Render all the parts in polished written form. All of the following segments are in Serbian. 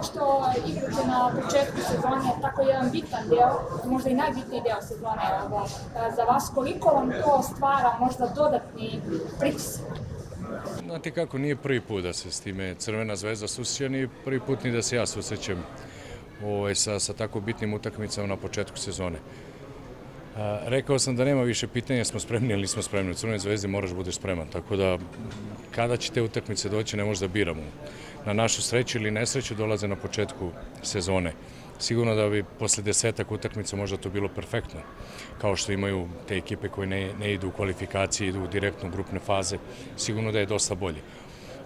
kao što igrate na početku sezone, tako jedan bitan deo, možda i najbitniji deo sezone za vas, koliko vam to stvara možda dodatni pritisak? Znate kako, nije prvi put da se s time Crvena zvezda susreće, nije prvi put ni da se ja susrećem sa tako bitnim utakmicama na početku sezone. Rekao sam da nema više pitanja, smo spremni ili nismo spremni. U Crvenoj zvezdi moraš budeš spreman, tako da kada će te utakmice doći ne možda biramo. Na našu sreću ili nesreću dolaze na početku sezone. Sigurno da bi posle 10 utakmica možda to bilo perfektno, kao što imaju te ekipe koje ne idu u kvalifikacije, idu u direktnu grupne faze, sigurno da je dosta bolje.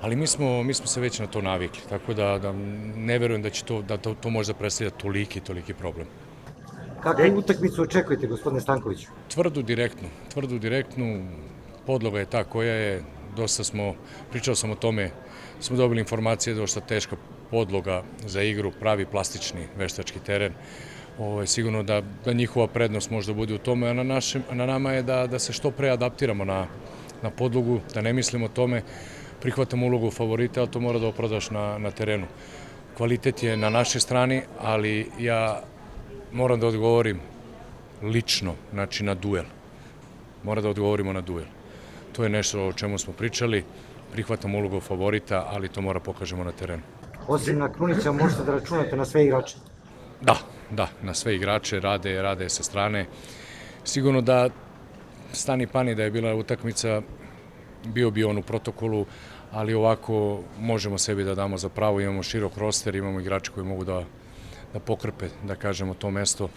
Ali mi smo se već na to navikli, tako da ne verujem da to možda predstavlja toliki problem. Kakvu utakmicu očekujete, gospodine Stankoviću? Tvrdu, direktnu, podloga je ta koja je, pričao sam o tome, smo dobili informacije da je dosta teška podloga za igru, pravi plastični veštački teren. Sigurno da njihova prednost možda bude u tome, a na nama je da se što pre adaptiramo na podlogu, da ne mislimo o tome, prihvatamo ulogu favorita, ali to mora da opravdaš na terenu. Kvalitet je na našoj strani, ali ja moram da odgovorim lično, znači na duel. Mora da odgovorimo na duel. To je nešto o čemu smo pričali, prihvatamo ulogu favorita, ali to mora pokažemo na terenu. Osim na Krunića možete da računate na sve igrače? Da, na sve igrače, rade sa strane. Sigurno da stani pani da je bila utakmica, bio bi on u protokolu, ali ovako možemo sebi da damo za pravo, imamo širok roster, imamo igrače koji mogu da pokrpe, da kažemo, to mesto.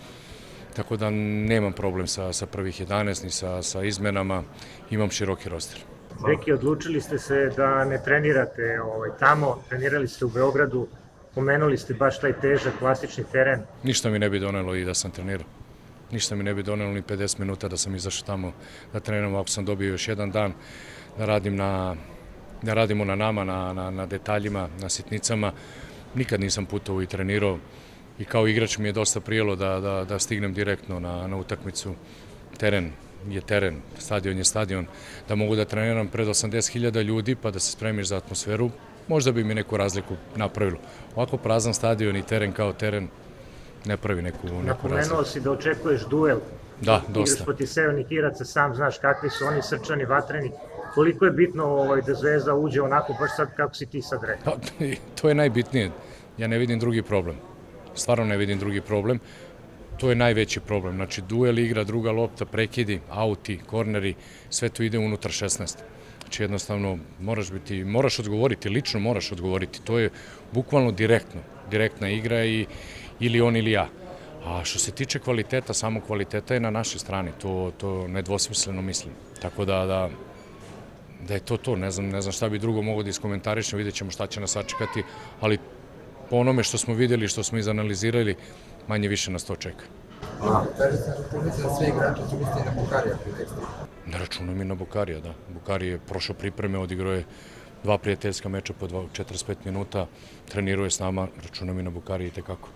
Tako da nemam problem sa prvih 11 ni sa izmenama, imam široki roster. Deki, odlučili ste se da ne trenirate tamo, trenirali ste u Beogradu, pomenuli ste baš taj težak klasični teren. Ništa mi ne bi donelo i da sam trenirao. Ništa mi ne bi donelo ni 50 minuta da sam izašao tamo da treniram, ako sam dobio još jedan dan da radimo na nama, na detaljima, na sitnicama. Nikad nisam putovao i trenirao i kao igrač mi je dosta prijelo da stignem direktno na utakmicu. Teren je teren, stadion je stadion, da mogu da treniram pred 80.000 ljudi pa da se spremiš za atmosferu, možda bi mi neku razliku napravilo. Ovako prazan stadion i teren kao teren ne pravi neku razliku. Napomenuo si da očekuješ duel. Da, dosta. Igraš protiv Severnih Iraca, sam znaš kakvi su oni, srčani, vatreni. Koliko je bitno da Zvezda uđe onako baš sad kako si ti sad rekao? To je najbitnije. Ja ne vidim drugi problem. Stvarno ne vidim drugi problem. To je najveći problem. Znači, duel igra, druga lopta, prekidi, auti, korneri, sve to ide unutar 16. Znači, jednostavno, moraš odgovoriti, lično moraš odgovoriti. To je bukvalno direktna igra ili on ili ja. A što se tiče kvaliteta, samo kvaliteta je na našoj strani. To nedvosmisleno mislim. Tako da je to. Ne znam šta bi drugo mogo da iskomentarišem, vidjet ćemo šta će nas sačekati, ali po onome što smo videli, što smo izanalizirali, manje više nas to čeka. Računate na sve igrače, će misliti na Bukarija? Ne računam i na Bukarija, da. Bukari je prošao pripreme, odigrao je 2 prijateljska meča po 45 minuta, trenirao je s nama, računam i na Bukarija i tekako.